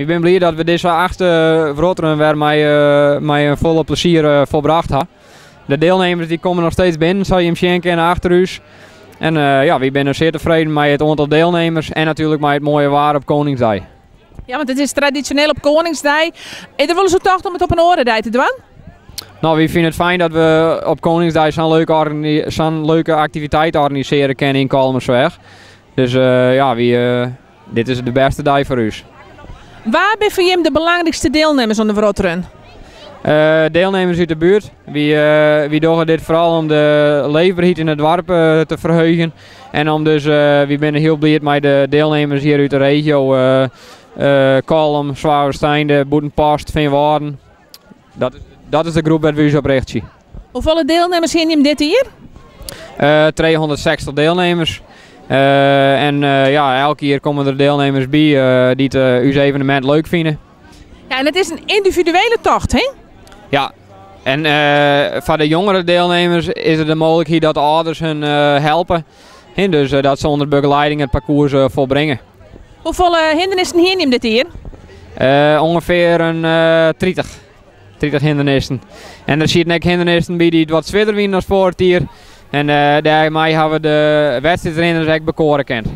Ik ben blij dat we deze 8e Wrotteren weer met volle plezier volbracht hebben. De deelnemers die komen nog steeds binnen, zal je hem zien kennen achter u. En we zijn zeer tevreden met het aantal deelnemers en natuurlijk met het mooie waar op Koningsdag. Ja, want het is traditioneel op Koningsdag. Is er wel eens tocht om het op een orendag te doen? Nou, we vinden het fijn dat we op Koningsdag zo'n leuke activiteit organiseren kunnen in Kalmersweg. Dus dit is de beste dag voor u. Waar ben voor je de belangrijkste deelnemers aan de Wrotteren? Deelnemers uit de buurt. We doen dit vooral om de leefbaarheid in het dorp te verheugen. En om dus, we zijn heel blij met de deelnemers hier uit de regio. Kalm, Zwaversteinde, Boetenpost, Veenwouden. Dat is de groep waar we ons op richten. Hoeveel deelnemers hebben je dit hier? 260 deelnemers. Elke keer komen er deelnemers bij die het uw evenement leuk vinden. Ja, en het is een individuele tocht, hè? Ja, en voor de jongere deelnemers is er de mogelijkheid dat de ouders hun helpen. Dus dat ze onder begeleiding het parcours volbrengen. Hoeveel hindernissen hebben je dit hier? Ongeveer een 30 hindernissen. En er zitten ook hindernissen bij die het wat zwitter winnen als voor het hier. En daarmee hebben we de wedstrijdrenners ook bekoren kent.